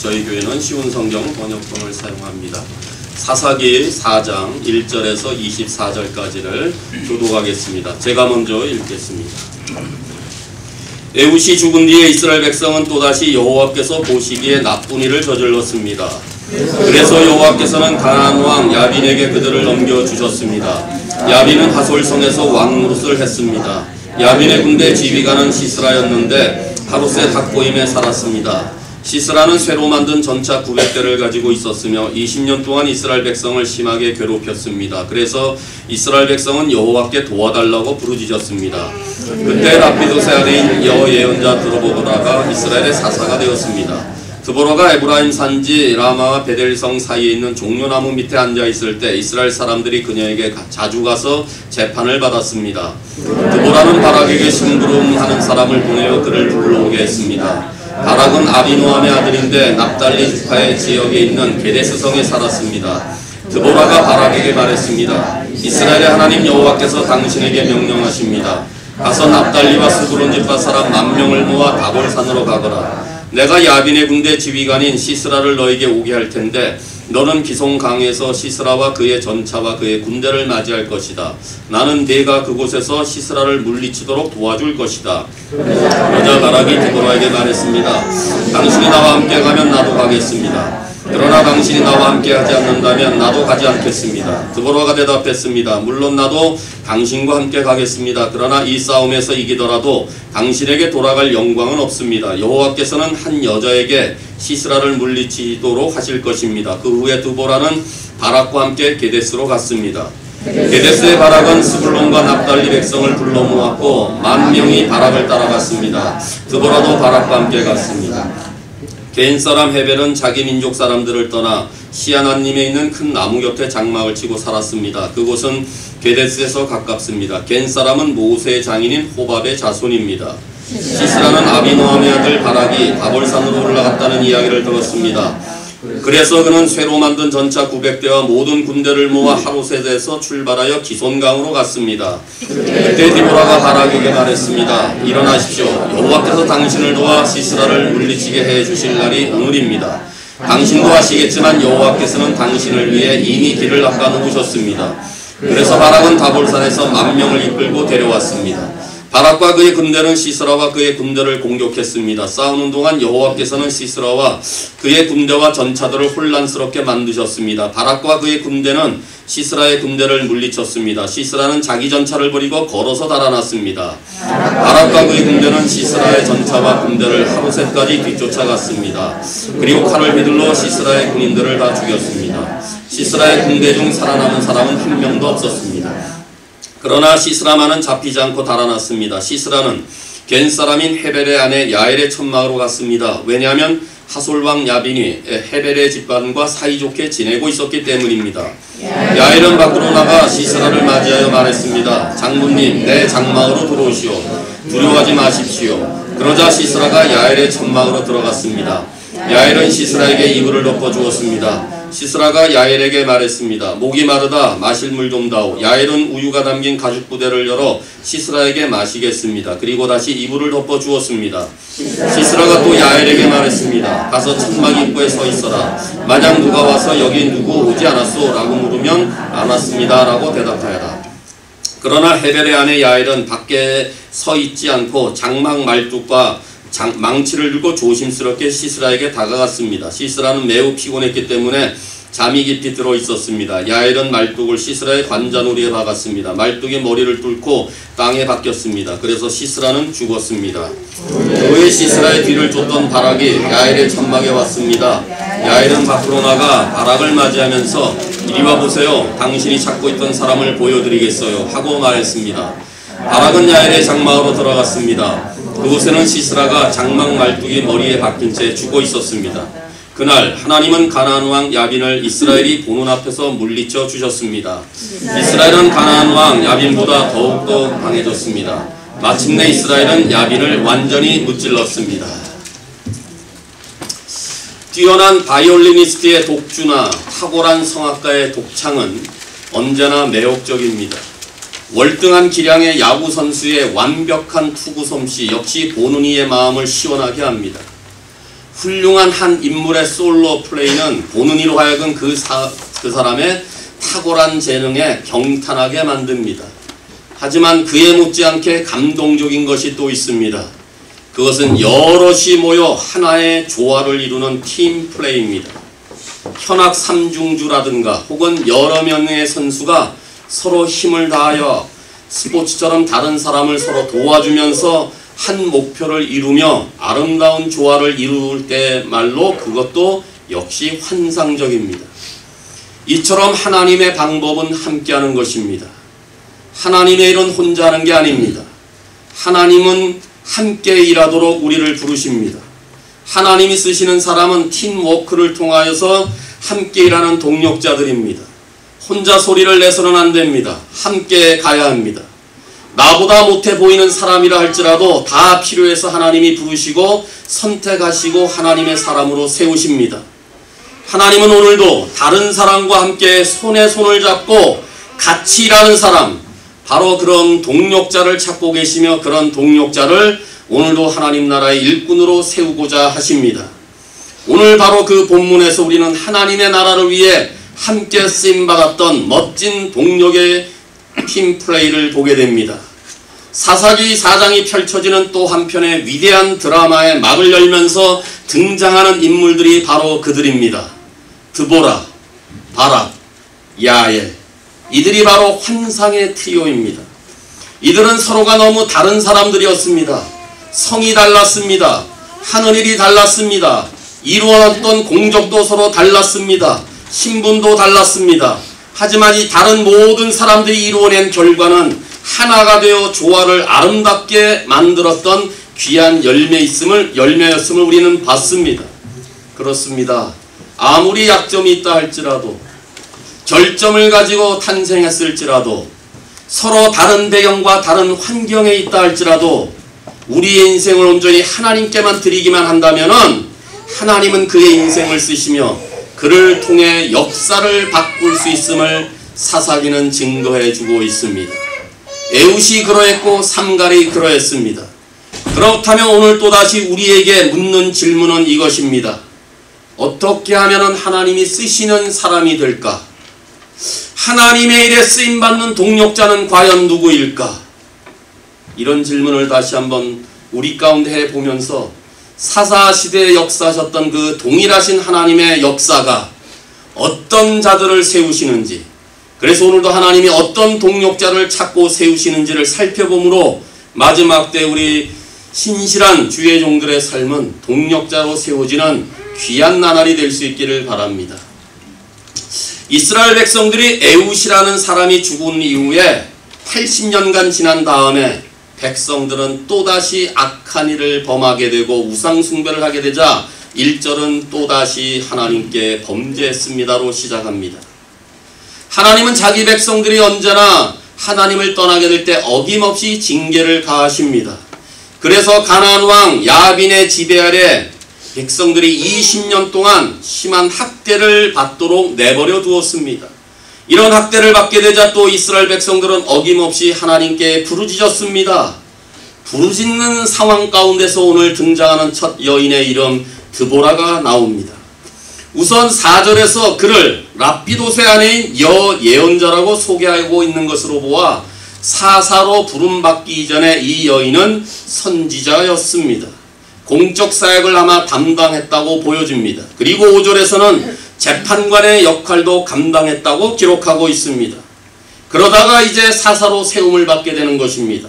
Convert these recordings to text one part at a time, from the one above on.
저희 교회는 쉬운 성경 번역본을 사용합니다. 사사기 4장 1절에서 24절까지를 교독하겠습니다. 제가 먼저 읽겠습니다. 에훗이 죽은 뒤에 이스라엘 백성은 또다시 여호와께서 보시기에 나쁜 일을 저질렀습니다. 그래서 여호와께서는 가나안 왕 야빈에게 그들을 넘겨주셨습니다. 야빈은 하솔성에서 왕 노릇을 했습니다. 야빈의 군대 지휘관은 시스라였는데 하루세 닭고임에 살았습니다. 시스라는 쇠로 만든 전차 900대를 가지고 있었으며 20년 동안 이스라엘 백성을 심하게 괴롭혔습니다. 그래서 이스라엘 백성은 여호와께 도와달라고 부르짖었습니다. 그때 라피도세 아래인 여예언자 드보라가 이스라엘의 사사가 되었습니다. 드보라가 에브라임 산지 라마와 베델성 사이에 있는 종려나무 밑에 앉아있을 때 이스라엘 사람들이 그녀에게 자주 가서 재판을 받았습니다. 드보라는 바락에게 심부름하는 사람을 보내어 그를 불러오게 했습니다. 바락은 아비노함의 아들인데 납달리 지파의 지역에 있는 게데스성에 살았습니다. 드보라가 바락에게 말했습니다. 이스라엘의 하나님 여호와께서 당신에게 명령하십니다. 가서 납달리와 스불론 지파 사람 10,000명을 모아 다볼산으로 가거라. 내가 야빈의 군대 지휘관인 시스라를 너에게 오게 할 텐데 너는 기송강에서 시스라와 그의 전차와 그의 군대를 맞이할 것이다. 나는 네가 그곳에서 시스라를 물리치도록 도와줄 것이다. 그러자 바락이 드보라에게 말했습니다. 당신이 나와 함께 가면 나도 가겠습니다. 그러나 당신이 나와 함께 하지 않는다면 나도 가지 않겠습니다. 드보라가 대답했습니다. 물론 나도 당신과 함께 가겠습니다. 그러나 이 싸움에서 이기더라도 당신에게 돌아갈 영광은 없습니다. 여호와께서는 한 여자에게 시스라를 물리치도록 하실 것입니다. 그 후에 드보라는 바락과 함께 게데스로 갔습니다. 게데스의 바락은 스불론과 납달리 백성을 불러 모았고 10,000명이 바락을 따라갔습니다. 드보라도 바락과 함께 갔습니다. 개인 사람 헤벨은 자기 민족 사람들을 떠나 시아나님에 있는 큰 나무 곁에 장막을 치고 살았습니다. 그곳은 게데스에서 가깝습니다. 겐 사람은 모세의 장인인 호밥의 자손입니다. 시스라는 아비노함의 아들 바락이 다볼산으로 올라갔다는 이야기를 들었습니다. 그래서 그는 쇠로 만든 전차 900대와 모든 군대를 모아 하루셋에서 출발하여 기손강으로 갔습니다. 그때 디보라가 바락에게 말했습니다. 일어나십시오. 여호와께서 당신을 도와 시스라를 물리치게 해주실 날이 오늘입니다. 당신도 아시겠지만 여호와께서는 당신을 위해 이미 길을 닦아놓으셨습니다. 그래서 바락은 다볼산에서 10,000명을 이끌고 데려왔습니다. 바락과 그의 군대는 시스라와 그의 군대를 공격했습니다. 싸우는 동안 여호와께서는 시스라와 그의 군대와 전차들을 혼란스럽게 만드셨습니다. 바락과 그의 군대는 시스라의 군대를 물리쳤습니다. 시스라는 자기 전차를 버리고 걸어서 달아났습니다. 바락과 그의 군대는 시스라의 전차와 군대를 하루셋까지 뒤쫓아갔습니다. 그리고 칼을 휘둘러 시스라의 군인들을 다 죽였습니다. 시스라의 군대 중 살아남은 사람은 1명도 없었습니다. 그러나 시스라만은 잡히지 않고 달아났습니다. 시스라는 겐 사람인 헤벨의 아내 야엘의 천막으로 갔습니다. 왜냐하면 하솔왕 야빈이 헤벨의 집안과 사이좋게 지내고 있었기 때문입니다. 야엘은 밖으로 나가 시스라를 맞이하여 말했습니다. 장군님, 내 장막으로 들어오시오. 두려워하지 마십시오. 그러자 시스라가 야엘의 천막으로 들어갔습니다. 야엘은 시스라에게 이불을 덮어주었습니다. 시스라가 야엘에게 말했습니다. 목이 마르다 마실 물 좀 다오. 야엘은 우유가 담긴 가죽 부대를 열어 시스라에게 마시겠습니다. 그리고 다시 이불을 덮어주었습니다. 시스라가 또 야엘에게 말했습니다. 가서 천막 입구에 서 있어라. 만약 누가 와서 여기 누구 오지 않았소? 라고 물으면 안 왔습니다. 라고 대답하여라. 그러나 헤벨의 아내 야엘은 밖에 서 있지 않고 장막 말뚝과 망치를 들고 조심스럽게 시스라에게 다가갔습니다. 시스라는 매우 피곤했기 때문에 잠이 깊이 들어 있었습니다. 야엘은 말뚝을 시스라의 관자놀이에 박았습니다. 말뚝이 머리를 뚫고 땅에 박혔습니다. 그래서 시스라는 죽었습니다. 그 후에 시스라의 뒤를 쫓던 바락이 야엘의 천막에 왔습니다. 야엘은 밖으로 나가 바락을 맞이하면서 이리 와 보세요. 당신이 찾고 있던 사람을 보여드리겠어요. 하고 말했습니다. 바락은 야엘의 장막으로 들어갔습니다. 그곳에는 시스라가 장막 말뚝이 머리에 박힌 채 죽어 있었습니다. 그날 하나님은 가나안 왕 야빈을 이스라엘이 보는 앞에서 물리쳐 주셨습니다. 이스라엘은 가나안 왕 야빈보다 더욱더 강해졌습니다. 마침내 이스라엘은 야빈을 완전히 무찔렀습니다. 뛰어난 바이올리니스트의 독주나 탁월한 성악가의 독창은 언제나 매혹적입니다. 월등한 기량의 야구 선수의 완벽한 투구 솜씨 역시 보는 이의 마음을 시원하게 합니다. 훌륭한 한 인물의 솔로 플레이는 보는 이로 하여금 그 사람의 탁월한 재능에 경탄하게 만듭니다. 하지만 그에 못지않게 감동적인 것이 또 있습니다. 그것은 여럿이 모여 하나의 조화를 이루는 팀 플레이입니다. 현악 삼중주라든가 혹은 여러 명의 선수가 서로 힘을 다하여 스포츠처럼 다른 사람을 서로 도와주면서 한 목표를 이루며 아름다운 조화를 이룰 때말로 그것도 역시 환상적입니다. 이처럼 하나님의 방법은 함께하는 것입니다. 하나님의 일은 혼자 하는 게 아닙니다. 하나님은 함께 일하도록 우리를 부르십니다. 하나님이 쓰시는 사람은 팀워크를 통하여서 함께 일하는 동력자들입니다. 혼자 소리를 내서는 안 됩니다. 함께 가야 합니다. 나보다 못해 보이는 사람이라 할지라도 다 필요해서 하나님이 부르시고 선택하시고 하나님의 사람으로 세우십니다. 하나님은 오늘도 다른 사람과 함께 손에 손을 잡고 같이 일하는 사람, 바로 그런 동력자를 찾고 계시며 그런 동력자를 오늘도 하나님 나라의 일꾼으로 세우고자 하십니다. 오늘 바로 그 본문에서 우리는 하나님의 나라를 위해 함께 쓰임받았던 멋진 동력의 팀플레이를 보게 됩니다. 사사기 4장이 펼쳐지는 또 한편의 위대한 드라마의 막을 열면서 등장하는 인물들이 바로 그들입니다. 드보라, 바락, 야엘, 이들이 바로 환상의 트리오입니다. 이들은 서로가 너무 다른 사람들이었습니다. 성이 달랐습니다. 하는 일이 달랐습니다. 이루어놨던 공적도 서로 달랐습니다. 신분도 달랐습니다. 하지만 이 다른 모든 사람들이 이루어낸 결과는 하나가 되어 조화를 아름답게 만들었던 귀한 열매였음을 우리는 봤습니다. 그렇습니다. 아무리 약점이 있다 할지라도, 결점을 가지고 탄생했을지라도, 서로 다른 배경과 다른 환경에 있다 할지라도 우리의 인생을 온전히 하나님께만 드리기만 한다면은 하나님은 그의 인생을 쓰시며 그를 통해 역사를 바꿀 수 있음을 사사기는 증거해주고 있습니다. 에웃이 그러했고 삼갈이 그러했습니다. 그렇다면 오늘 또다시 우리에게 묻는 질문은 이것입니다. 어떻게 하면 하나님이 쓰시는 사람이 될까? 하나님의 일에 쓰임받는 동력자는 과연 누구일까? 이런 질문을 다시 한번 우리 가운데 해보면서 사사시대에 역사하셨던 그 동일하신 하나님의 역사가 어떤 자들을 세우시는지, 그래서 오늘도 하나님이 어떤 동력자를 찾고 세우시는지를 살펴보므로 마지막 때 우리 신실한 주의 종들의 삶은 동력자로 세워지는 귀한 나날이 될 수 있기를 바랍니다. 이스라엘 백성들이 에웃이라는 사람이 죽은 이후에 80년간 지난 다음에 백성들은 또다시 악한 일을 범하게 되고 우상숭배를 하게 되자 1절은 또다시 하나님께 범죄했습니다로 시작합니다. 하나님은 자기 백성들이 언제나 하나님을 떠나게 될 때 어김없이 징계를 가하십니다. 그래서 가나안 왕 야빈의 지배 아래 백성들이 20년 동안 심한 학대를 받도록 내버려 두었습니다. 이런 학대를 받게 되자 또 이스라엘 백성들은 어김없이 하나님께 부르짖었습니다. 부르짖는 상황 가운데서 오늘 등장하는 첫 여인의 이름 드보라가 나옵니다. 우선 4절에서 그를 랍비도세 아내인 여예언자라고 소개하고 있는 것으로 보아 사사로 부름받기 이전에 이 여인은 선지자였습니다. 공적 사역을 아마 담당했다고 보여집니다. 그리고 5절에서는 재판관의 역할도 감당했다고 기록하고 있습니다. 그러다가 이제 사사로 세움을 받게 되는 것입니다.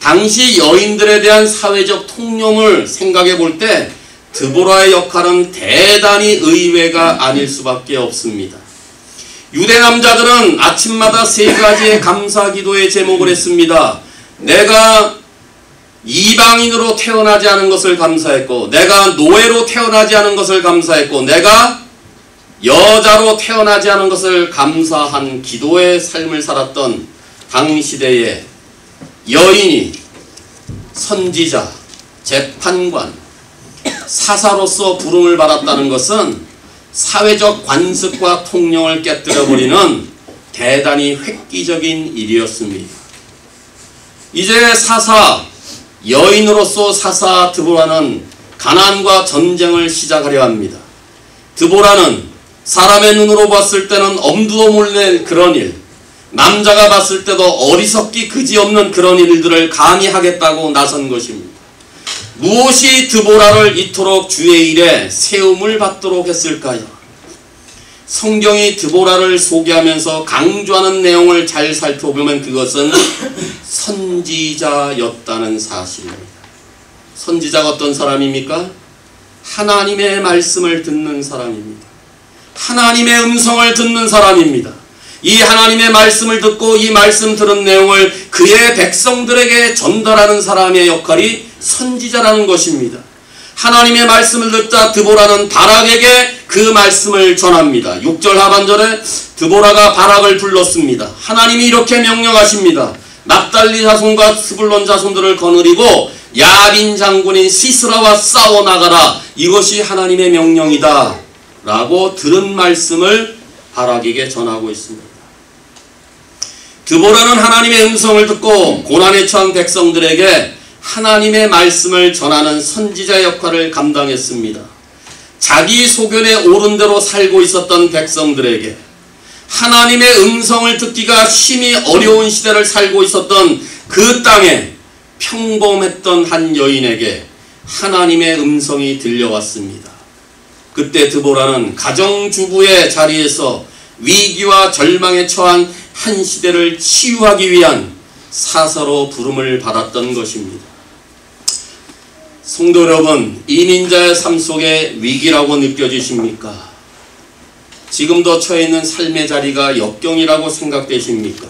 당시 여인들에 대한 사회적 통념을 생각해 볼 때 드보라의 역할은 대단히 의외가 아닐 수밖에 없습니다. 유대 남자들은 아침마다 3가지의 감사 기도의 제목을 했습니다. 내가 이방인으로 태어나지 않은 것을 감사했고, 내가 노예로 태어나지 않은 것을 감사했고, 내가 여자로 태어나지 않은 것을 감사한 기도의 삶을 살았던 당시대의 여인이 선지자, 재판관, 사사로서 부름을 받았다는 것은 사회적 관습과 통념을 깨뜨려버리는 대단히 획기적인 일이었습니다. 이제 여인으로서 사사 드보라는 가난과 전쟁을 시작하려 합니다. 드보라는 사람의 눈으로 봤을 때는 엄두도 몰릴 그런 일, 남자가 봤을 때도 어리석기 그지없는 그런 일들을 감히 하겠다고 나선 것입니다. 무엇이 드보라를 이토록 주의 일에 세움을 받도록 했을까요? 성경이 드보라를 소개하면서 강조하는 내용을 잘 살펴보면 그것은 선지자였다는 사실입니다. 선지자가 어떤 사람입니까? 하나님의 말씀을 듣는 사람입니다. 하나님의 음성을 듣는 사람입니다. 이 하나님의 말씀을 듣고 이 말씀 들은 내용을 그의 백성들에게 전달하는 사람의 역할이 선지자라는 것입니다. 하나님의 말씀을 듣자 드보라는 바락에게 그 말씀을 전합니다. 6절 하반절에 드보라가 바락을 불렀습니다. 하나님이 이렇게 명령하십니다. 납달리 자손과 스불론 자손들을 거느리고 야빈 장군인 시스라와 싸워 나가라. 이것이 하나님의 명령이다 라고 들은 말씀을 바락에게 전하고 있습니다. 드보라는 하나님의 음성을 듣고 고난에 처한 백성들에게 하나님의 말씀을 전하는 선지자 역할을 감당했습니다. 자기 소견에 옳은 대로 살고 있었던 백성들에게, 하나님의 음성을 듣기가 심히 어려운 시대를 살고 있었던 그 땅에 평범했던 한 여인에게 하나님의 음성이 들려왔습니다. 그때 드보라는 가정주부의 자리에서 위기와 절망에 처한 한 시대를 치유하기 위한 사사로 부름을 받았던 것입니다. 성도 여러분, 이민자의 삶 속에 위기라고 느껴지십니까? 지금도 처해 있는 삶의 자리가 역경이라고 생각되십니까?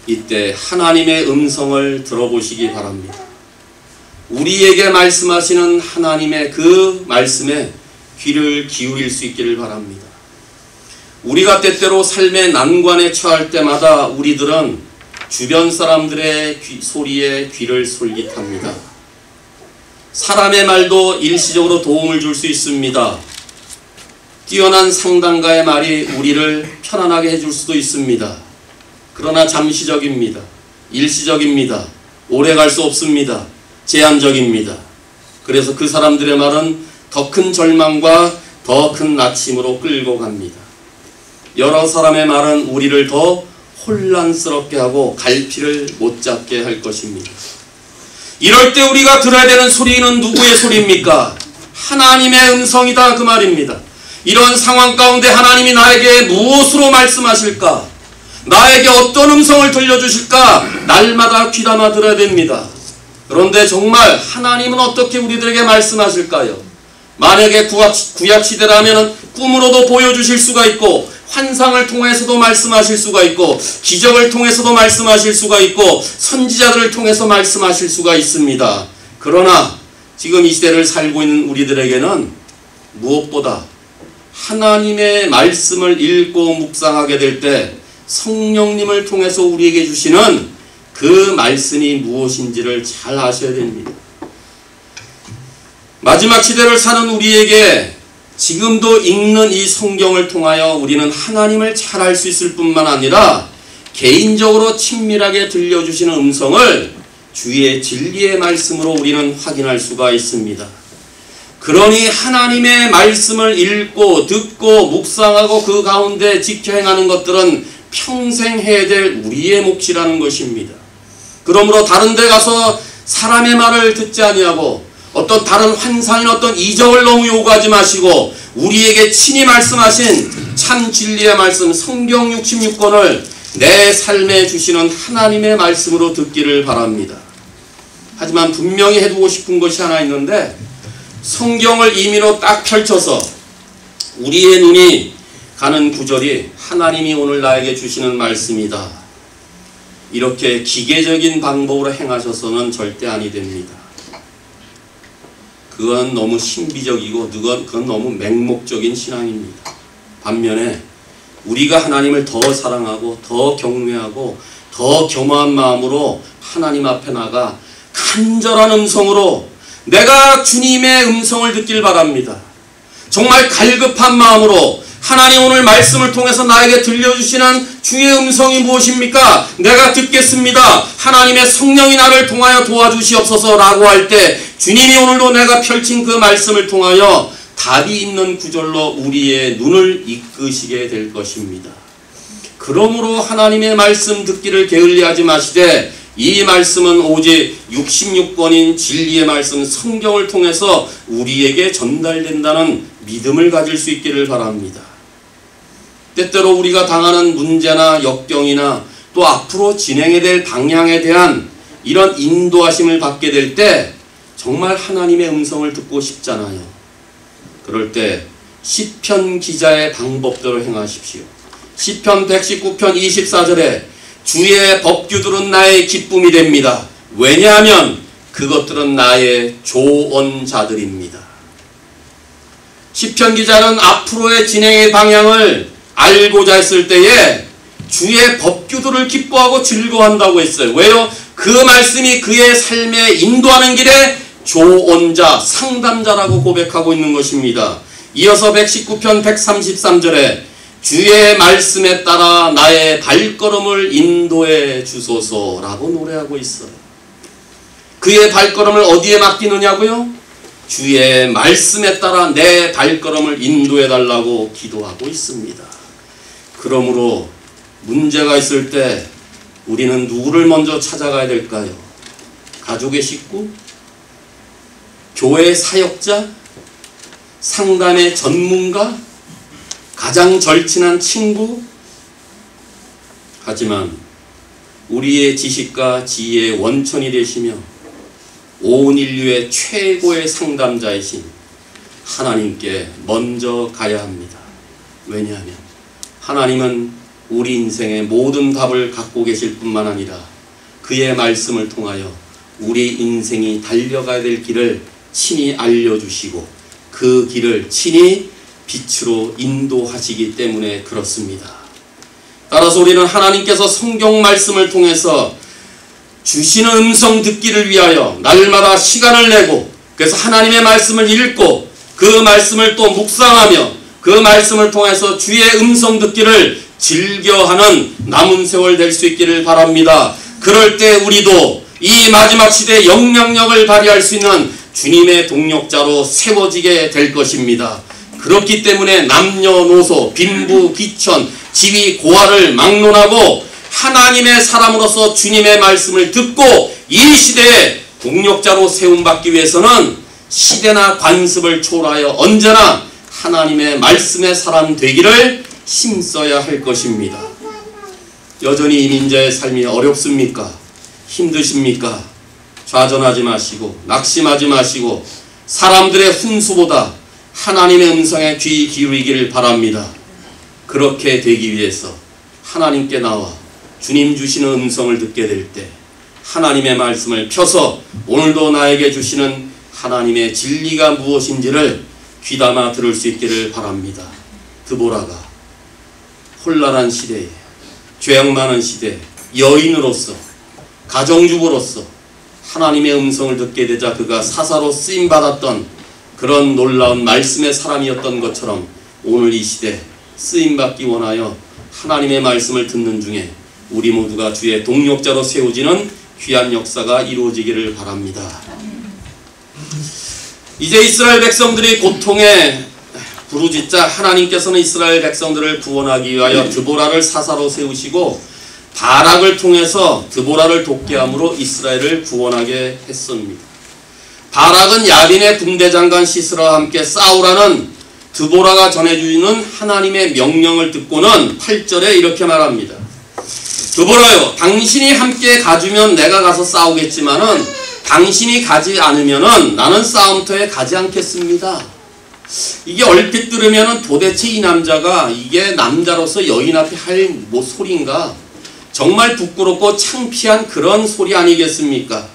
이때 하나님의 음성을 들어보시기 바랍니다. 우리에게 말씀하시는 하나님의 그 말씀에 귀를 기울일 수 있기를 바랍니다. 우리가 때때로 삶의 난관에 처할 때마다 우리들은 주변 사람들의 소리에 귀를 솔깃합니다. 사람의 말도 일시적으로 도움을 줄 수 있습니다. 뛰어난 상담가의 말이 우리를 편안하게 해줄 수도 있습니다. 그러나 잠시적입니다. 일시적입니다. 오래 갈 수 없습니다. 제한적입니다. 그래서 그 사람들의 말은 더 큰 절망과 더 큰 낙심으로 끌고 갑니다. 여러 사람의 말은 우리를 더 혼란스럽게 하고 갈피를 못 잡게 할 것입니다. 이럴 때 우리가 들어야 되는 소리는 누구의 소리입니까? 하나님의 음성이다 그 말입니다. 이런 상황 가운데 하나님이 나에게 무엇으로 말씀하실까? 나에게 어떤 음성을 들려주실까? 날마다 귀담아 들어야 됩니다. 그런데 정말 하나님은 어떻게 우리들에게 말씀하실까요? 만약에 구약시대라면 꿈으로도 보여주실 수가 있고, 환상을 통해서도 말씀하실 수가 있고, 기적을 통해서도 말씀하실 수가 있고, 선지자들을 통해서 말씀하실 수가 있습니다. 그러나 지금 이 시대를 살고 있는 우리들에게는 무엇보다 하나님의 말씀을 읽고 묵상하게 될 때 성령님을 통해서 우리에게 주시는 그 말씀이 무엇인지를 잘 아셔야 됩니다. 마지막 시대를 사는 우리에게 지금도 읽는 이 성경을 통하여 우리는 하나님을 잘 알 수 있을 뿐만 아니라 개인적으로 친밀하게 들려주시는 음성을 주의 진리의 말씀으로 우리는 확인할 수가 있습니다. 그러니 하나님의 말씀을 읽고 듣고 묵상하고 그 가운데 지켜 행하는 것들은 평생 해야 될 우리의 몫이라는 것입니다. 그러므로 다른 데 가서 사람의 말을 듣지 아니하고 어떤 다른 환상인 어떤 이적을 너무 요구하지 마시고 우리에게 친히 말씀하신 참 진리의 말씀 성경 66권을 내 삶에 주시는 하나님의 말씀으로 듣기를 바랍니다. 하지만 분명히 해두고 싶은 것이 하나 있는데, 성경을 임의로 딱 펼쳐서 우리의 눈이 가는 구절이 하나님이 오늘 나에게 주시는 말씀이다, 이렇게 기계적인 방법으로 행하셔서는 절대 아니 됩니다. 그건 너무 신비적이고 그건 너무 맹목적인 신앙입니다. 반면에 우리가 하나님을 더 사랑하고 더 경외하고 더 겸허한 마음으로 하나님 앞에 나가 간절한 음성으로 내가 주님의 음성을 듣길 바랍니다. 정말 갈급한 마음으로 하나님 오늘 말씀을 통해서 나에게 들려주시는 주의 음성이 무엇입니까? 내가 듣겠습니다. 하나님의 성령이 나를 통하여 도와주시옵소서 라고 할 때 주님이 오늘도 내가 펼친 그 말씀을 통하여 답이 있는 구절로 우리의 눈을 이끄시게 될 것입니다. 그러므로 하나님의 말씀 듣기를 게을리하지 마시되 이 말씀은 오직 66권인 진리의 말씀 성경을 통해서 우리에게 전달된다는 믿음을 가질 수 있기를 바랍니다. 때때로 우리가 당하는 문제나 역경이나 또 앞으로 진행해야 될 방향에 대한 이런 인도하심을 받게 될 때 정말 하나님의 음성을 듣고 싶잖아요. 그럴 때 시편 기자의 방법대로 행하십시오. 시편 119편 24절에 주의 법규들은 나의 기쁨이 됩니다. 왜냐하면 그것들은 나의 조언자들입니다. 시편 기자는 앞으로의 진행의 방향을 알고자 했을 때에 주의 법규들을 기뻐하고 즐거워한다고 했어요. 왜요? 그 말씀이 그의 삶에 인도하는 길에 조언자, 상담자라고 고백하고 있는 것입니다. 이어서 119편 133절에 주의 말씀에 따라 나의 발걸음을 인도해 주소서라고 노래하고 있어요. 그의 발걸음을 어디에 맡기느냐고요? 주의 말씀에 따라 내 발걸음을 인도해 달라고 기도하고 있습니다. 그러므로 문제가 있을 때 우리는 누구를 먼저 찾아가야 될까요? 가족의 식구? 교회 사역자? 상담의 전문가? 가장 절친한 친구? 하지만 우리의 지식과 지혜의 원천이 되시며 온 인류의 최고의 상담자이신 하나님께 먼저 가야 합니다. 왜냐하면 하나님은 우리 인생의 모든 답을 갖고 계실 뿐만 아니라 그의 말씀을 통하여 우리 인생이 달려가야 될 길을 친히 알려주시고 그 길을 친히 빛으로 인도하시기 때문에 그렇습니다. 따라서 우리는 하나님께서 성경 말씀을 통해서 주시는 음성 듣기를 위하여 날마다 시간을 내고 그래서 하나님의 말씀을 읽고 그 말씀을 또 묵상하며 그 말씀을 통해서 주의 음성 듣기를 즐겨하는 남은 세월 될 수 있기를 바랍니다. 그럴 때 우리도 이 마지막 시대의 영향력을 발휘할 수 있는 주님의 동력자로 세워지게 될 것입니다. 그렇기 때문에 남녀노소, 빈부, 귀천, 지위, 고하를 막론하고 하나님의 사람으로서 주님의 말씀을 듣고 이 시대에 동력자로 세움받기 위해서는 시대나 관습을 초월하여 언제나 하나님의 말씀의 사람 되기를 힘써야 할 것입니다. 여전히 이민자의 삶이 어렵습니까? 힘드십니까? 좌절하지 마시고 낙심하지 마시고 사람들의 훈수보다 하나님의 음성에 귀 기울이기를 바랍니다. 그렇게 되기 위해서 하나님께 나와 주님 주시는 음성을 듣게 될 때 하나님의 말씀을 펴서 오늘도 나에게 주시는 하나님의 진리가 무엇인지를 귀담아 들을 수 있기를 바랍니다. 드보라가 혼란한 시대에 죄악 많은 시대에 여인으로서 가정주부로서 하나님의 음성을 듣게 되자 그가 사사로 쓰임받았던 그런 놀라운 말씀의 사람이었던 것처럼 오늘 이 시대 쓰임받기 원하여 하나님의 말씀을 듣는 중에 우리 모두가 주의 동력자로 세워지는 귀한 역사가 이루어지기를 바랍니다. 이제 이스라엘 백성들이 고통에 부르짖자 하나님께서는 이스라엘 백성들을 구원하기 위하여 드보라를 사사로 세우시고 바락을 통해서 드보라를 돕게 함으로 이스라엘을 구원하게 했습니다. 바락은 야빈의 군대장관 시스라와 함께 싸우라는 드보라가 전해주는 하나님의 명령을 듣고는 8절에 이렇게 말합니다. 드보라요, 당신이 함께 가주면 내가 가서 싸우겠지만은 당신이 가지 않으면은 나는 싸움터에 가지 않겠습니다. 이게 얼핏 들으면은 도대체 이 남자가 이게 남자로서 여인 앞에 할 뭐 소리인가? 정말 부끄럽고 창피한 그런 소리 아니겠습니까?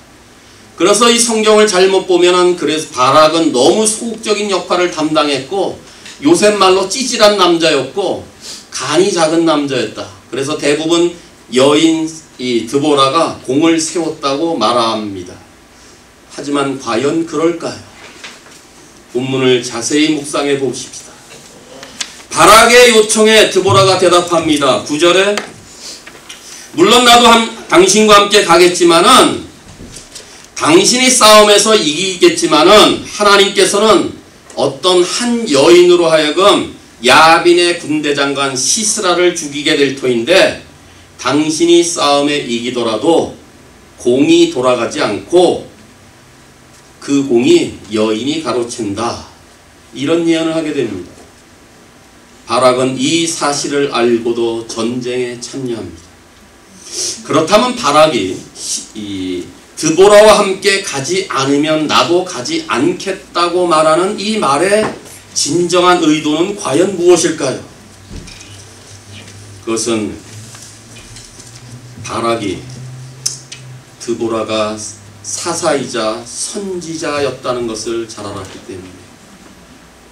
그래서 이 성경을 잘못 보면은 그래서 바락은 너무 소극적인 역할을 담당했고 요새 말로 찌질한 남자였고 간이 작은 남자였다. 그래서 대부분 여인 이 드보라가 공을 세웠다고 말합니다. 하지만 과연 그럴까요? 본문을 자세히 묵상해 봅시다. 바락의 요청에 드보라가 대답합니다. 9절에 물론 나도 당신과 함께 가겠지만은 당신이 싸움에서 이기겠지만은 하나님께서는 어떤 한 여인으로 하여금 야빈의 군대장관 시스라를 죽이게 될 터인데 당신이 싸움에 이기더라도 공이 돌아가지 않고 그 공이 여인이 가로챈다. 이런 예언을 하게 됩니다. 바락은 이 사실을 알고도 전쟁에 참여합니다. 그렇다면 바락이 이 드보라와 함께 가지 않으면 나도 가지 않겠다고 말하는 이 말의 진정한 의도는 과연 무엇일까요? 그것은 바락이 드보라가 사사이자 선지자였다는 것을 잘 알았기 때문에.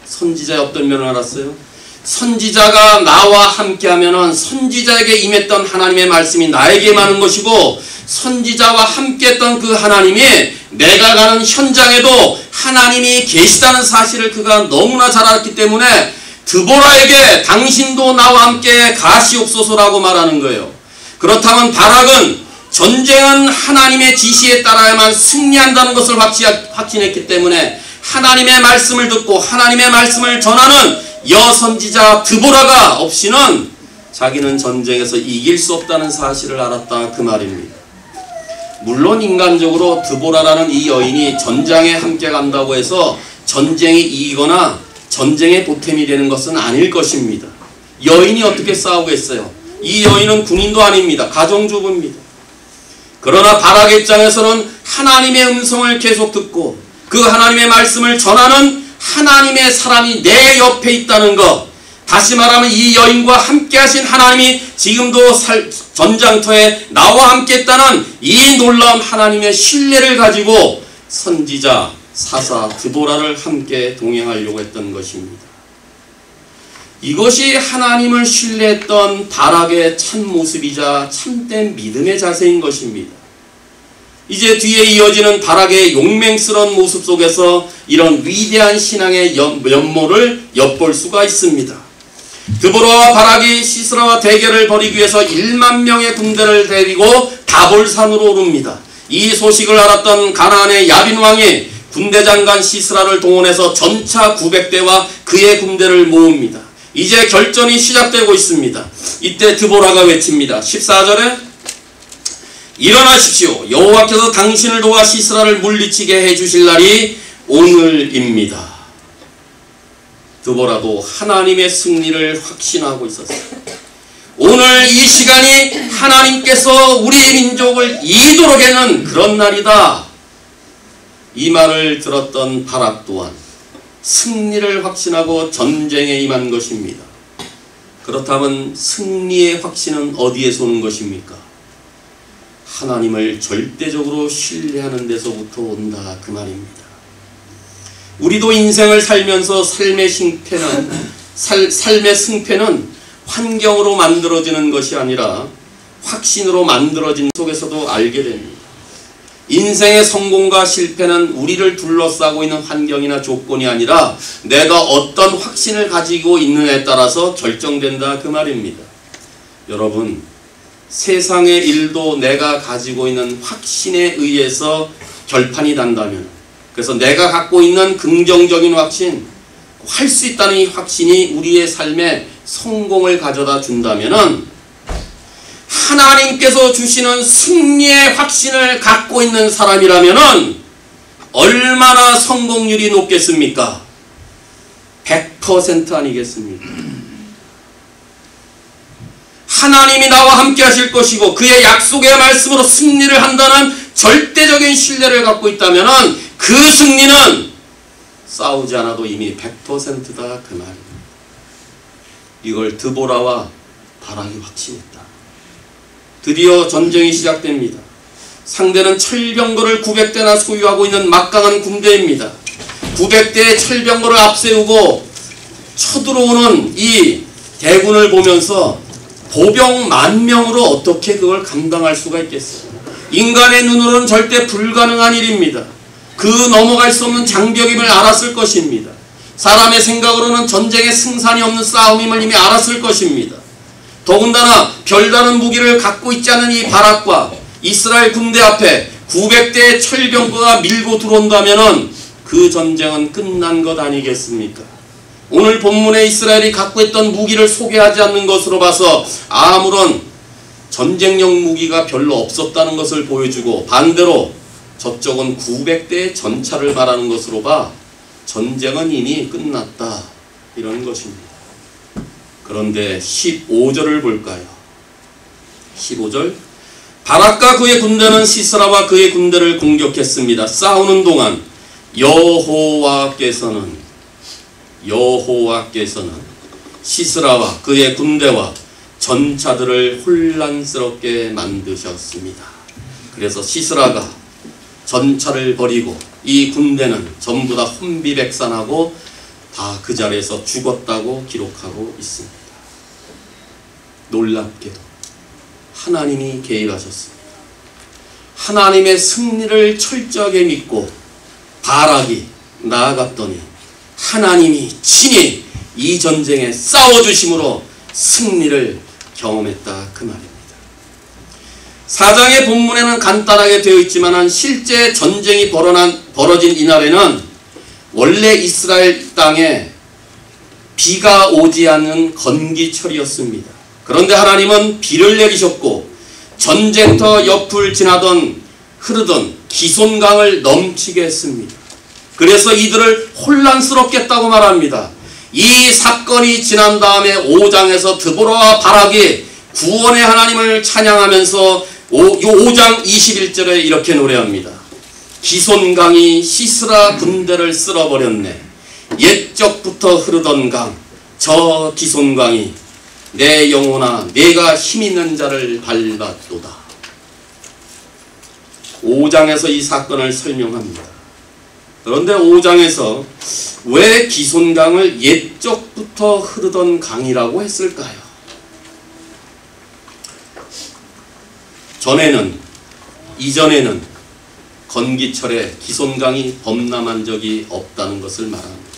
선지자의 어떤 면을 알았어요? 선지자가 나와 함께하면 선지자에게 임했던 하나님의 말씀이 나에게 임하는 것이고 선지자와 함께했던 그 하나님이 내가 가는 현장에도 하나님이 계시다는 사실을 그가 너무나 잘 알았기 때문에 드보라에게 당신도 나와 함께 가시옵소서라고 말하는 거예요. 그렇다면 바락은 전쟁은 하나님의 지시에 따라야만 승리한다는 것을 확신했기 때문에 하나님의 말씀을 듣고 하나님의 말씀을 전하는 여선지자 드보라가 없이는 자기는 전쟁에서 이길 수 없다는 사실을 알았다 그 말입니다. 물론 인간적으로 드보라라는 이 여인이 전장에 함께 간다고 해서 전쟁이 이기거나 전쟁의 보탬이 되는 것은 아닐 것입니다. 여인이 어떻게 싸우겠어요? 이 여인은 군인도 아닙니다. 가정주부입니다. 그러나 바락의 입장에서는 하나님의 음성을 계속 듣고 그 하나님의 말씀을 전하는 하나님의 사람이 내 옆에 있다는 것, 다시 말하면 이 여인과 함께 하신 하나님이 지금도 전장터에 나와 함께 있다는 이 놀라운 하나님의 신뢰를 가지고 선지자 사사 드보라를 함께 동행하려고 했던 것입니다. 이것이 하나님을 신뢰했던 바락의 참모습이자 참된 믿음의 자세인 것입니다. 이제 뒤에 이어지는 바락의 용맹스러운 모습 속에서 이런 위대한 신앙의 면모를 엿볼 수가 있습니다. 드보라와 바락이 시스라와 대결을 벌이기 위해서 1만 명의 군대를 데리고 다볼산으로 오릅니다. 이 소식을 알았던 가나안의 야빈 왕이 군대장관 시스라를 동원해서 전차 900대와 그의 군대를 모읍니다. 이제 결전이 시작되고 있습니다. 이때 드보라가 외칩니다. 14절에 일어나십시오. 여호와께서 당신을 도와 시스라를 물리치게 해주실 날이 오늘입니다. 드보라도 하나님의 승리를 확신하고 있었어요. 오늘 이 시간이 하나님께서 우리 민족을 이도록 하는 그런 날이다. 이 말을 들었던 바락 또한 승리를 확신하고 전쟁에 임한 것입니다. 그렇다면 승리의 확신은 어디에서 오는 것입니까? 하나님을 절대적으로 신뢰하는 데서부터 온다 그 말입니다. 우리도 인생을 살면서 삶의 승패는 환경으로 만들어지는 것이 아니라 확신으로 만들어진 속에서도 알게 됩니다. 인생의 성공과 실패는 우리를 둘러싸고 있는 환경이나 조건이 아니라 내가 어떤 확신을 가지고 있느냐에 따라서 결정된다 그 말입니다. 여러분, 세상의 일도 내가 가지고 있는 확신에 의해서 결판이 난다면, 그래서 내가 갖고 있는 긍정적인 확신, 할 수 있다는 이 확신이 우리의 삶에 성공을 가져다 준다면은 하나님께서 주시는 승리의 확신을 갖고 있는 사람이라면은 얼마나 성공률이 높겠습니까? 100% 아니겠습니까? 하나님이 나와 함께 하실 것이고 그의 약속의 말씀으로 승리를 한다는 절대적인 신뢰를 갖고 있다면 그 승리는 싸우지 않아도 이미 100%다 그 말입니다. 이걸 드보라와 바락이 확신했다. 드디어 전쟁이 시작됩니다. 상대는 철병거를 900대나 소유하고 있는 막강한 군대입니다. 900대의 철병거를 앞세우고 쳐들어오는 이 대군을 보면서 보병 10,000명으로 어떻게 그걸 감당할 수가 있겠어요? 인간의 눈으로는 절대 불가능한 일입니다. 그 넘어갈 수 없는 장벽임을 알았을 것입니다. 사람의 생각으로는 전쟁에 승산이 없는 싸움임을 이미 알았을 것입니다. 더군다나 별다른 무기를 갖고 있지 않은 이 바락과 이스라엘 군대 앞에 900대의 철병거가 밀고 들어온다면은 그 전쟁은 끝난 것 아니겠습니까? 오늘 본문에 이스라엘이 갖고 있던 무기를 소개하지 않는 것으로 봐서 아무런 전쟁용 무기가 별로 없었다는 것을 보여주고, 반대로 저쪽은 900대의 전차를 말하는 것으로 봐 전쟁은 이미 끝났다, 이런 것입니다. 그런데 15절을 볼까요? 15절, 바락과 그의 군대는 시스라와 그의 군대를 공격했습니다. 싸우는 동안 여호와께서는 시스라와 그의 군대와 전차들을 혼란스럽게 만드셨습니다. 그래서 시스라가 전차를 버리고 이 군대는 전부 다 혼비백산하고 다 그 자리에서 죽었다고 기록하고 있습니다. 놀랍게도 하나님이 개입하셨습니다. 하나님의 승리를 철저하게 믿고 바락이 나아갔더니 하나님이 친히 이 전쟁에 싸워주심으로 승리를 경험했다, 그 말입니다. 4장의 본문에는 간단하게 되어 있지만 실제 전쟁이 벌어진 이날에는 원래 이스라엘 땅에 비가 오지 않는 건기철이었습니다. 그런데 하나님은 비를 내리셨고 전쟁터 옆을 흐르던 기손강을 넘치게 했습니다. 그래서 이들을 혼란스럽게 했다고 말합니다. 이 사건이 지난 다음에 5장에서 드보라와 바락이 구원의 하나님을 찬양하면서 5장 21절에 이렇게 노래합니다. 기손강이 시스라 군대를 쓸어버렸네. 옛적부터 흐르던 강, 저 기손강이 내 영혼아 내가 힘있는 자를 밟았도다. 5장에서 이 사건을 설명합니다. 그런데 5장에서 왜 기손강을 옛적부터 흐르던 강이라고 했을까요? 이전에는 건기철에 기손강이 범람한 적이 없다는 것을 말합니다.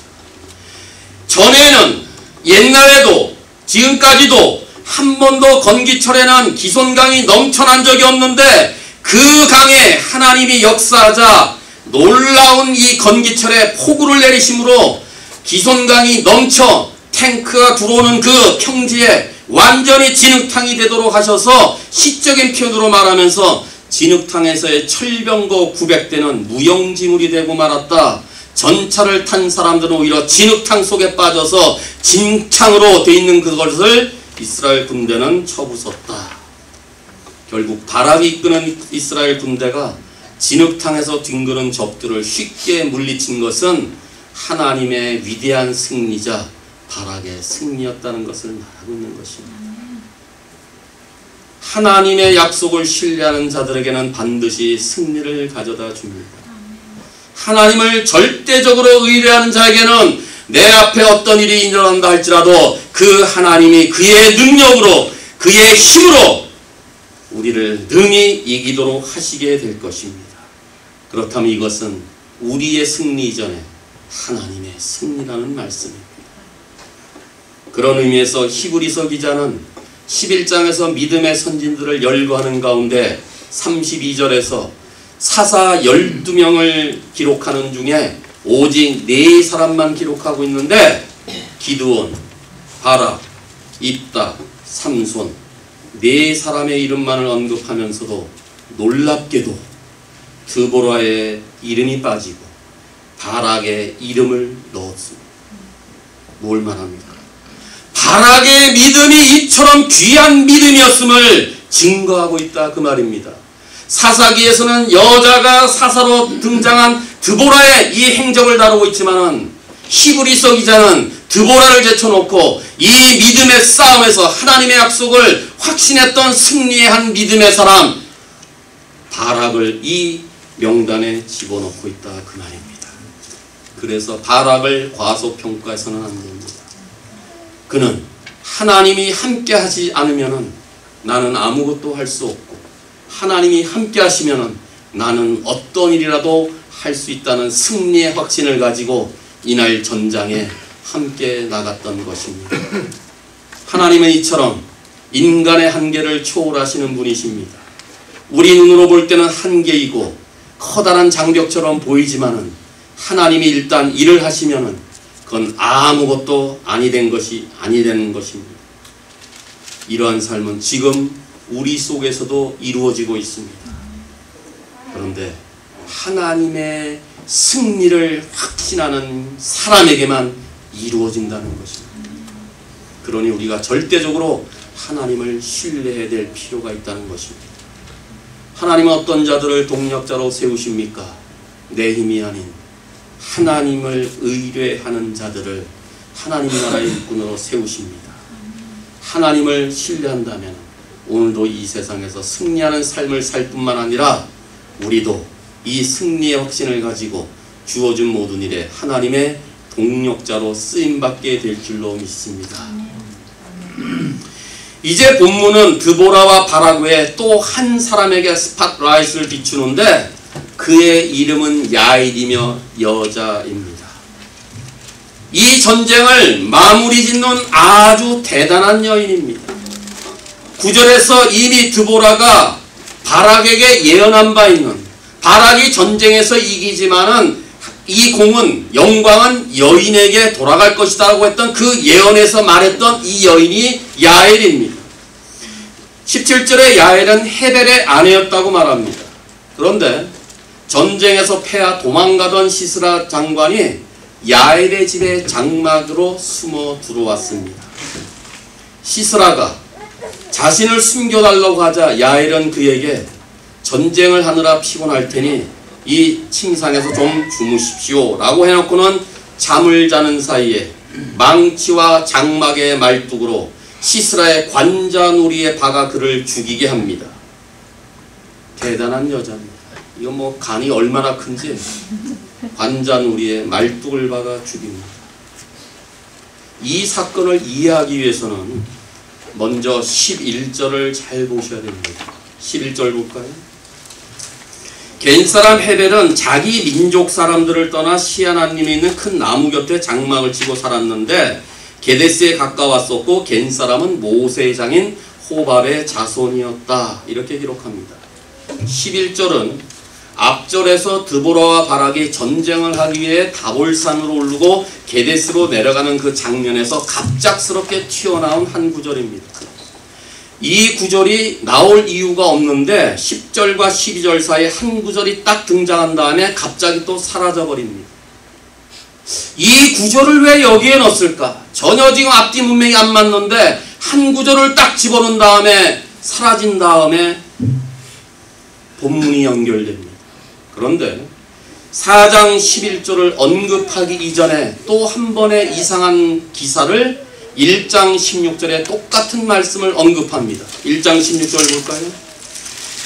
전에는 옛날에도 지금까지도 한 번도 건기철에는 기손강이 넘쳐난 적이 없는데 그 강에 하나님이 역사하자 놀라운 이 건기철에 폭우를 내리심으로 기손강이 넘쳐 탱크가 들어오는 그 평지에 완전히 진흙탕이 되도록 하셔서 시적인 표현으로 말하면서 진흙탕에서의 철병거 900대는 무용지물이 되고 말았다. 전차를 탄 사람들은 오히려 진흙탕 속에 빠져서 진창으로 되어 있는 그것을 이스라엘 군대는 쳐부쉈다. 결국 바락이 이끄는 이스라엘 군대가 진흙탕에서 뒹구는 적들을 쉽게 물리친 것은 하나님의 위대한 승리자 바락의 승리였다는 것을 말하고 있는 것입니다. 하나님의 약속을 신뢰하는 자들에게는 반드시 승리를 가져다 줍니다. 하나님을 절대적으로 의뢰하는 자에게는 내 앞에 어떤 일이 일어난다 할지라도 그 하나님이 그의 능력으로 그의 힘으로 우리를 능히 이기도록 하시게 될 것입니다. 그렇다면 이것은 우리의 승리 이전에 하나님의 승리라는 말씀입니다. 그런 의미에서 히브리서 기자는 11장에서 믿음의 선진들을 열거하는 가운데 32절에서 사사 12명을 기록하는 중에 오직 4사람만 기록하고 있는데 기드온, 바락, 입다, 삼손 4사람의 이름만을 언급하면서도 놀랍게도 드보라의 이름이 빠지고 바락의 이름을 넣었습니다. 뭘 말합니까? 바락의 믿음이 이처럼 귀한 믿음이었음을 증거하고 있다 그 말입니다. 사사기에서는 여자가 사사로 등장한 드보라의 이 행적을 다루고 있지만은 히브리서 기자는 드보라를 제쳐놓고 이 믿음의 싸움에서 하나님의 약속을 확신했던 승리의 한 믿음의 사람 바락을 이 명단에 집어넣고 있다 그 말입니다. 그래서 바락을 과소평가해서는 안 됩니다. 그는 하나님이 함께 하지 않으면 나는 아무것도 할 수 없고 하나님이 함께 하시면 나는 어떤 일이라도 할 수 있다는 승리의 확신을 가지고 이날 전장에 함께 나갔던 것입니다. 하나님은 이처럼 인간의 한계를 초월하시는 분이십니다. 우리 눈으로 볼 때는 한계이고 커다란 장벽처럼 보이지만은 하나님이 일단 일을 하시면은 그건 아무것도 아니된 것이 아니되는 것입니다. 이러한 삶은 지금 우리 속에서도 이루어지고 있습니다. 그런데 하나님의 승리를 확신하는 사람에게만 이루어진다는 것입니다. 그러니 우리가 절대적으로 하나님을 신뢰해야 될 필요가 있다는 것입니다. 하나님은 어떤 자들을 동력자로 세우십니까? 내 힘이 아닌 하나님을 의뢰하는 자들을 하나님 나라의 일꾼으로 세우십니다. 하나님을 신뢰한다면 오늘도 이 세상에서 승리하는 삶을 살 뿐만 아니라 우리도 이 승리의 확신을 가지고 주어진 모든 일에 하나님의 동력자로 쓰임받게 될 줄로 믿습니다. 이제 본문은 드보라와 바락 외에 또 한 사람에게 스팟라이트를 비추는데 그의 이름은 야일이며 여자입니다. 이 전쟁을 마무리 짓는 아주 대단한 여인입니다. 9절에서 이미 드보라가 바락에게 예언한 바 있는, 바락이 전쟁에서 이기지만은 이 공은, 영광은 여인에게 돌아갈 것이다 라고 했던 그 예언에서 말했던 이 여인이 야엘입니다. 17절에 야엘은 헤벨의 아내였다고 말합니다. 그런데 전쟁에서 패하 도망가던 시스라 장관이 야엘의 집에 장막으로 숨어 들어왔습니다. 시스라가 자신을 숨겨달라고 하자 야엘은 그에게 전쟁을 하느라 피곤할 테니 이 침상에서 좀 주무십시오 라고 해놓고는 잠을 자는 사이에 망치와 장막의 말뚝으로 시스라의 관자놀이에 박아 그를 죽이게 합니다. 대단한 여자입니다. 이거 뭐 간이 얼마나 큰지 관자놀이에 말뚝을 박아 죽입니다. 이 사건을 이해하기 위해서는 먼저 11절을 잘 보셔야 됩니다. 11절 볼까요? 겐사람 헤벨은 자기 민족 사람들을 떠나 시아나님에 있는 큰 나무 곁에 장막을 치고 살았는데 게데스에 가까웠었고 겐사람은 모세의 장인 호밥의 자손이었다. 이렇게 기록합니다. 11절은 앞절에서 드보라와 바락이 전쟁을 하기 위해 다볼산으로 오르고 게데스로 내려가는 그 장면에서 갑작스럽게 튀어나온 한 구절입니다. 이 구절이 나올 이유가 없는데 10절과 12절 사이에 한 구절이 딱 등장한 다음에 갑자기 또 사라져버립니다. 이 구절을 왜 여기에 넣었을까? 전혀 지금 앞뒤 문맥이 안 맞는데 한 구절을 딱 집어넣은 다음에 사라진 다음에 본문이 연결됩니다. 그런데 4장 11절을 언급하기 이전에 또 한 번의 이상한 기사를 1장 16절에 똑같은 말씀을 언급합니다. 1장 16절 볼까요?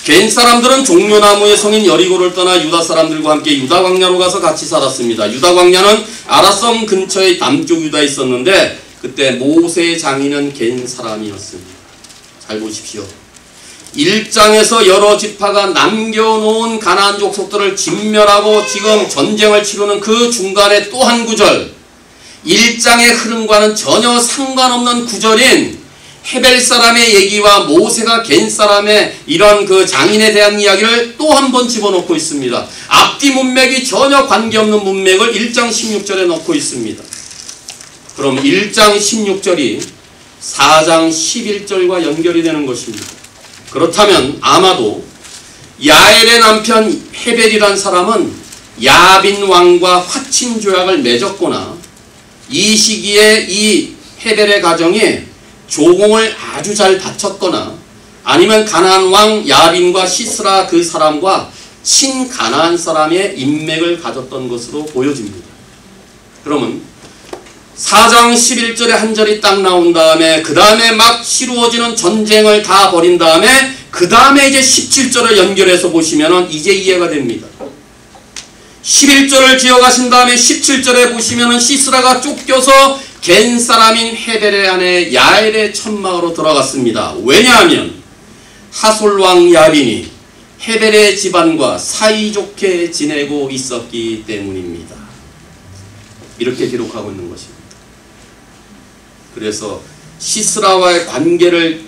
겐 사람들은 종려나무의 성인 여리고를 떠나 유다 사람들과 함께 유다 광야로 가서 같이 살았습니다. 유다 광야는 아라섬 근처의 남쪽 유다에 있었는데 그때 모세의 장인은 겐 사람이었습니다. 잘 보십시오. 1장에서 여러 지파가 남겨놓은 가나안 족속들을 진멸하고 지금 전쟁을 치르는 그 중간에 또 한 구절, 1장의 흐름과는 전혀 상관없는 구절인 헤벨 사람의 얘기와 모세가 겐 사람의 이런 그 장인에 대한 이야기를 또 한 번 집어넣고 있습니다. 앞뒤 문맥이 전혀 관계없는 문맥을 1장 16절에 넣고 있습니다. 그럼 1장 16절이 4장 11절과 연결이 되는 것입니다. 그렇다면 아마도 야엘의 남편 헤벨이란 사람은 야빈 왕과 화친 조약을 맺었거나 이 시기에 이 헤벨의 가정이 조공을 아주 잘 바쳤거나 아니면 가나안 왕 야빈과 시스라 그 사람과 친가나안 사람의 인맥을 가졌던 것으로 보여집니다. 그러면 4장 11절에 한 절이 딱 나온 다음에 그 다음에 막 치루어지는 전쟁을 다 벌인 다음에 그 다음에 이제 17절을 연결해서 보시면 이제 이해가 됩니다. 11절을 지어가신 다음에 17절에 보시면 시스라가 쫓겨서 겐 사람인 헤벨의 아내 야엘의 천막으로 들어갔습니다. 왜냐하면 하솔왕 야빈이 헤벨의 집안과 사이좋게 지내고 있었기 때문입니다. 이렇게 기록하고 있는 것입니다. 그래서 시스라와의 관계를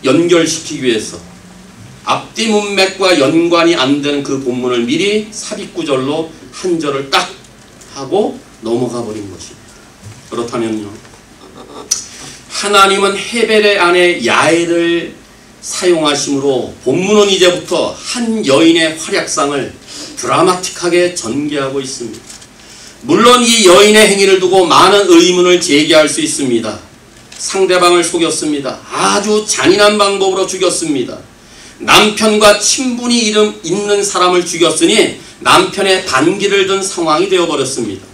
연결시키기 위해서 앞뒤 문맥과 연관이 안 되는 그 본문을 미리 삽입구절로 한 절을 딱 하고 넘어가 버린 것입니다. 그렇다면요, 하나님은 헤벨의 아내 야엘을 사용하심으로 본문은 이제부터 한 여인의 활약상을 드라마틱하게 전개하고 있습니다. 물론 이 여인의 행위를 두고 많은 의문을 제기할 수 있습니다. 상대방을 속였습니다. 아주 잔인한 방법으로 죽였습니다. 남편과 친분이 있는 사람을 죽였으니 남편의 반기를 든 상황이 되어버렸습니다.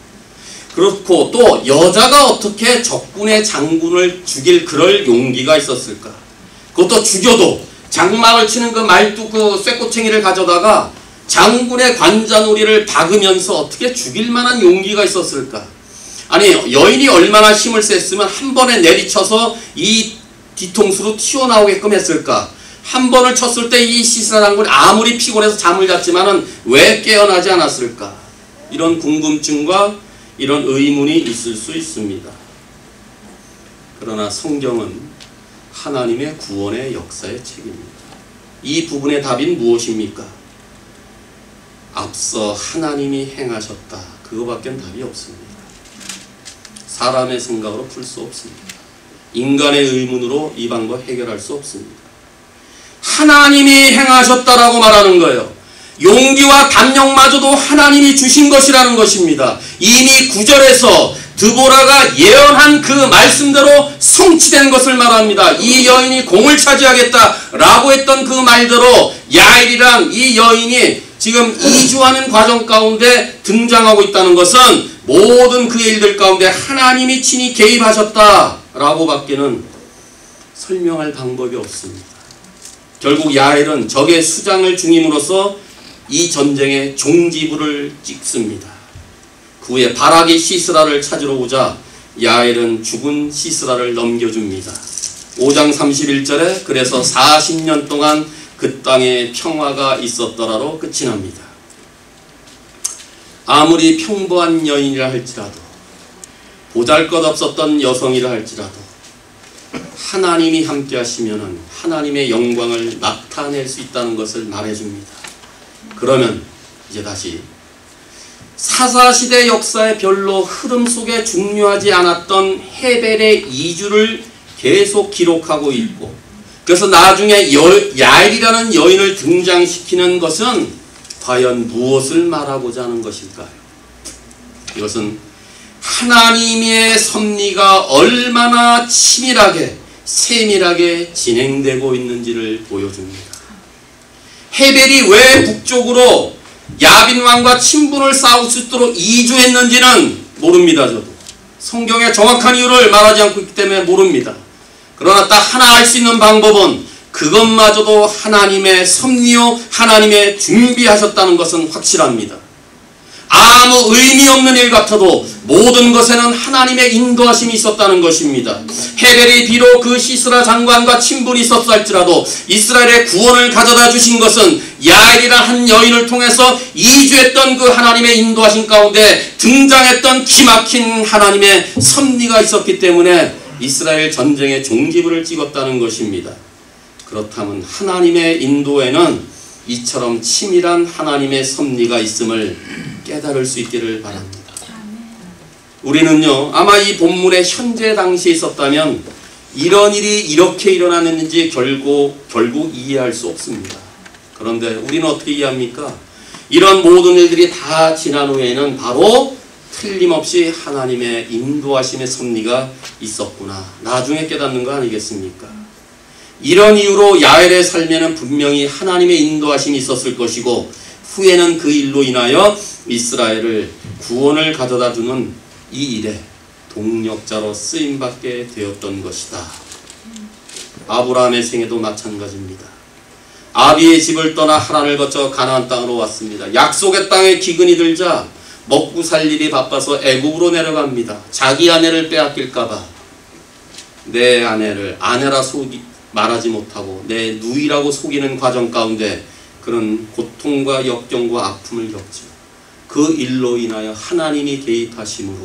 그렇고 또 여자가 어떻게 적군의 장군을 죽일 그럴 용기가 있었을까? 그것도 죽여도 장막을 치는 그 말뚝 그 쇠꼬챙이를 가져다가 장군의 관자놀이를 박으면서 어떻게 죽일 만한 용기가 있었을까? 아니, 여인이 얼마나 힘을 셌으면 한 번에 내리쳐서 이 뒤통수로 튀어나오게끔 했을까? 한 번을 쳤을 때 이 시스라 장군이 아무리 피곤해서 잠을 잤지만은 왜 깨어나지 않았을까? 이런 궁금증과 이런 의문이 있을 수 있습니다. 그러나 성경은 하나님의 구원의 역사의 책입니다. 이 부분의 답인 무엇입니까? 앞서 하나님이 행하셨다. 그거밖엔 답이 없습니다. 사람의 생각으로 풀 수 없습니다. 인간의 의문으로 이 방법 해결할 수 없습니다. 하나님이 행하셨다라고 말하는 거예요. 용기와 담력마저도 하나님이 주신 것이라는 것입니다. 이미 9절에서 드보라가 예언한 그 말씀대로 성취된 것을 말합니다. 이 여인이 공을 차지하겠다라고 했던 그 말대로 야엘이란 이 여인이 지금 이주하는 과정 가운데 등장하고 있다는 것은 모든 그 일들 가운데 하나님이 친히 개입하셨다라고 밖에는 설명할 방법이 없습니다. 결국 야엘은 적의 수장을 중임으로써 이 전쟁의 종지부를 찍습니다. 그 후에 바락이 시스라를 찾으러 오자 야엘은 죽은 시스라를 넘겨줍니다. 5장 31절에 그래서 40년 동안 그 땅에 평화가 있었더라로 끝이 납니다. 아무리 평범한 여인이라 할지라도 보잘것없었던 여성이라 할지라도 하나님이 함께 하시면은 하나님의 영광을 나타낼 수 있다는 것을 말해줍니다. 그러면 이제 다시 사사시대 역사의 별로 흐름 속에 중요하지 않았던 헤벨의 이주를 계속 기록하고 있고, 그래서 나중에 야엘이라는 여인을 등장시키는 것은 과연 무엇을 말하고자 하는 것일까요? 이것은 하나님의 섭리가 얼마나 치밀하게 세밀하게 진행되고 있는지를 보여줍니다. 헤벨이 왜 북쪽으로 야빈 왕과 친분을 쌓을 수 있도록 이주했는지는 모릅니다. 저도 성경의 정확한 이유를 말하지 않고 있기 때문에 모릅니다. 그러나 딱 하나 알 수 있는 방법은 그것마저도 하나님의 섭리요 하나님의 준비하셨다는 것은 확실합니다. 아무 의미 없는 일 같아도 모든 것에는 하나님의 인도하심이 있었다는 것입니다. 헤벨이 비록 그 시스라 장관과 친분이 있었다 할지라도 이스라엘의 구원을 가져다 주신 것은 야엘이라는 한 여인을 통해서 이주했던 그 하나님의 인도하심 가운데 등장했던 기막힌 하나님의 섭리가 있었기 때문에 이스라엘 전쟁의 종지부를 찍었다는 것입니다. 그렇다면 하나님의 인도에는 이처럼 치밀한 하나님의 섭리가 있음을 깨달을 수 있기를 바랍니다. 우리는요, 아마 이 본문의 현재 당시에 있었다면 이런 일이 이렇게 일어났는지 결국 이해할 수 없습니다. 그런데 우리는 어떻게 이해합니까? 이런 모든 일들이 다 지난 후에는 바로 틀림없이 하나님의 인도하심의 섭리가 있었구나, 나중에 깨닫는 거 아니겠습니까? 이런 이유로 야엘의 삶에는 분명히 하나님의 인도하심이 있었을 것이고, 후에는 그 일로 인하여 이스라엘을 구원을 가져다 주는 이 일에 동력자로 쓰임받게 되었던 것이다. 아브라함의 생애도 마찬가지입니다. 아비의 집을 떠나 하란을 거쳐 가나안 땅으로 왔습니다. 약속의 땅에 기근이 들자 먹고 살 일이 바빠서 애굽으로 내려갑니다. 자기 아내를 빼앗길까봐 내 아내를 아내라 말하지 못하고 내 누이라고 속이는 과정 가운데 그런 고통과 역경과 아픔을 겪죠. 그 일로 인하여 하나님이 개입하심으로,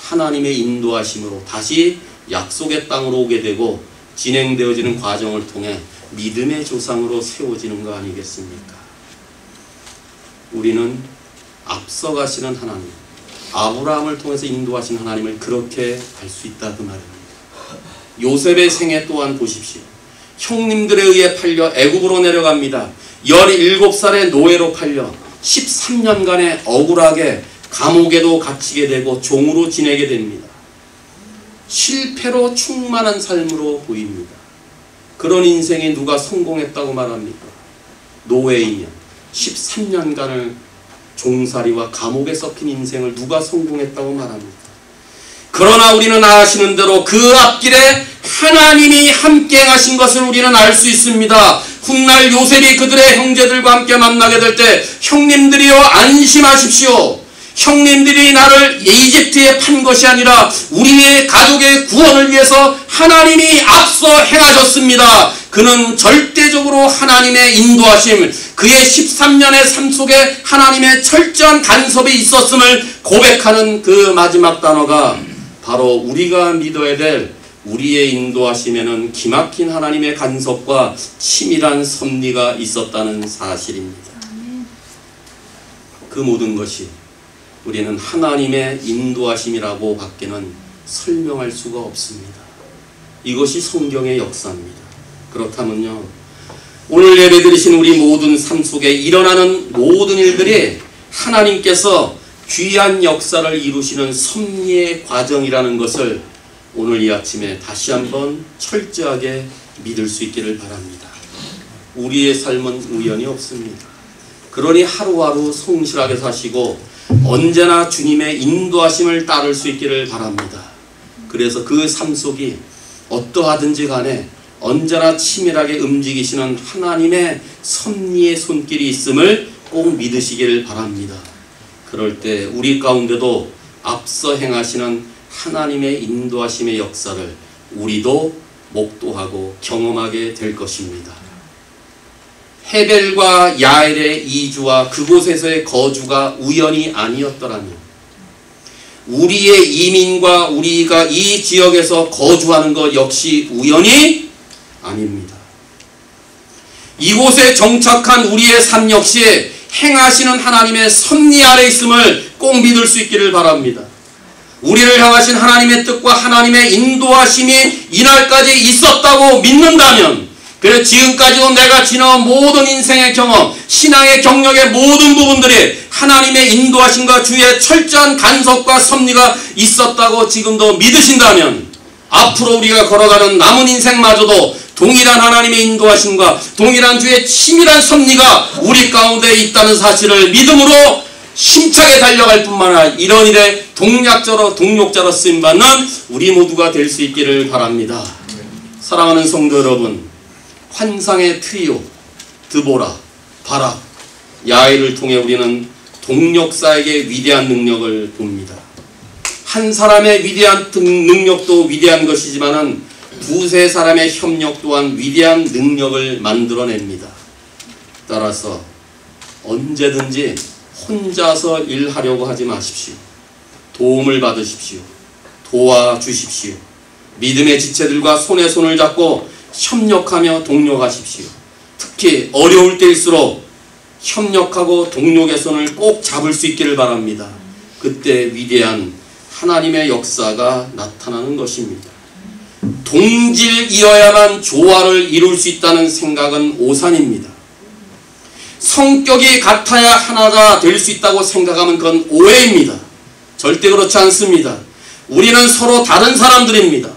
하나님의 인도하심으로 다시 약속의 땅으로 오게 되고 진행되어지는 과정을 통해 믿음의 조상으로 세워지는 거 아니겠습니까? 우리는 앞서가시는 하나님, 아브라함을 통해서 인도하신 하나님을 그렇게 알 수 있다 그 말입니다. 요셉의 생애 또한 보십시오. 형님들에 의해 팔려 애굽으로 내려갑니다. 17살의 노예로 팔려 13년간의 억울하게 감옥에도 갇히게 되고 종으로 지내게 됩니다. 실패로 충만한 삶으로 보입니다. 그런 인생에 누가 성공했다고 말합니까? 노예이며 13년간을 종살이와 감옥에 썩힌 인생을 누가 성공했다고 말합니까? 그러나 우리는 아시는 대로 그 앞길에 하나님이 함께 하신 것을 우리는 알 수 있습니다. 훗날 요셉이 그들의 형제들과 함께 만나게 될 때 형님들이여 안심하십시오. 형님들이 나를 이집트에 판 것이 아니라 우리의 가족의 구원을 위해서 하나님이 앞서 행하셨습니다. 그는 절대적으로 하나님의 인도하심, 그의 13년의 삶 속에 하나님의 철저한 간섭이 있었음을 고백하는 그 마지막 단어가 바로 우리가 믿어야 될 우리의 인도하심에는 기막힌 하나님의 간섭과 치밀한 섭리가 있었다는 사실입니다. 그 모든 것이 우리는 하나님의 인도하심이라고 밖에는 설명할 수가 없습니다. 이것이 성경의 역사입니다. 그렇다면요, 오늘 예배드리신 우리 모든 삶 속에 일어나는 모든 일들이 하나님께서 귀한 역사를 이루시는 섭리의 과정이라는 것을 오늘 이 아침에 다시 한번 철저하게 믿을 수 있기를 바랍니다. 우리의 삶은 우연이 없습니다. 그러니 하루하루 성실하게 사시고 언제나 주님의 인도하심을 따를 수 있기를 바랍니다. 그래서 그 삶 속이 어떠하든지 간에 언제나 치밀하게 움직이시는 하나님의 섭리의 손길이 있음을 꼭 믿으시기를 바랍니다. 그럴 때 우리 가운데도 앞서 행하시는 하나님의 인도하심의 역사를 우리도 목도하고 경험하게 될 것입니다. 헤벨과 야엘의 이주와 그곳에서의 거주가 우연이 아니었더라면 우리의 이민과 우리가 이 지역에서 거주하는 것 역시 우연이 아닙니다. 이곳에 정착한 우리의 삶 역시 행하시는 하나님의 섭리 아래 있음을 꼭 믿을 수 있기를 바랍니다. 우리를 향하신 하나님의 뜻과 하나님의 인도하심이 이날까지 있었다고 믿는다면, 그래서 지금까지도 내가 지나온 모든 인생의 경험, 신앙의 경력의 모든 부분들이 하나님의 인도하심과 주의 철저한 간섭과 섭리가 있었다고 지금도 믿으신다면 앞으로 우리가 걸어가는 남은 인생마저도 동일한 하나님의 인도하심과 동일한 주의 치밀한 섭리가 우리 가운데 있다는 사실을 믿음으로 힘차게 달려갈 뿐만 아니라 이런 일에 동력자로 쓰임받는 우리 모두가 될 수 있기를 바랍니다. 사랑하는 성도 여러분, 환상의 트리오, 드보라, 바락, 야엘을 통해 우리는 동력사에게 위대한 능력을 봅니다. 한 사람의 위대한 능력도 위대한 것이지만 두세 사람의 협력 또한 위대한 능력을 만들어냅니다. 따라서 언제든지 혼자서 일하려고 하지 마십시오. 도움을 받으십시오. 도와주십시오. 믿음의 지체들과 손에 손을 잡고 협력하며 동력하십시오. 특히 어려울 때일수록 협력하고 동력의 손을 꼭 잡을 수 있기를 바랍니다. 그때 위대한 하나님의 역사가 나타나는 것입니다. 동질이어야만 조화를 이룰 수 있다는 생각은 오산입니다. 성격이 같아야 하나가 될 수 있다고 생각하면 그건 오해입니다. 절대 그렇지 않습니다. 우리는 서로 다른 사람들입니다.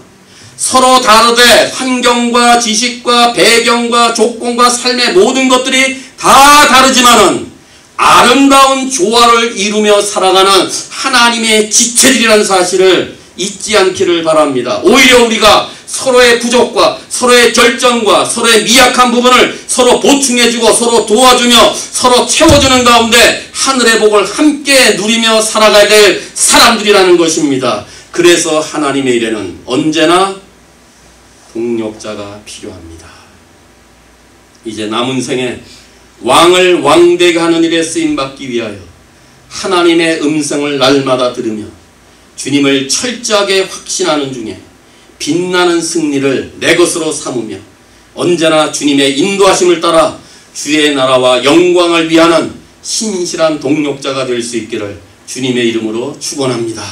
서로 다르되 환경과 지식과 배경과 조건과 삶의 모든 것들이 다 다르지만은 아름다운 조화를 이루며 살아가는 하나님의 지체들이라는 사실을 잊지 않기를 바랍니다. 오히려 우리가 서로의 부족과 서로의 결정과 서로의 미약한 부분을 서로 보충해주고 서로 도와주며 서로 채워주는 가운데 하늘의 복을 함께 누리며 살아가야 될 사람들이라는 것입니다. 그래서 하나님의 일에는 언제나 동력자가 필요합니다. 이제 남은 생에 왕을 왕되게 하는 일에 쓰임받기 위하여 하나님의 음성을 날마다 들으며 주님을 철저하게 확신하는 중에 빛나는 승리를 내 것으로 삼으며 언제나 주님의 인도하심을 따라 주의 나라와 영광을 위하는 신실한 동력자가 될 수 있기를 주님의 이름으로 축원합니다.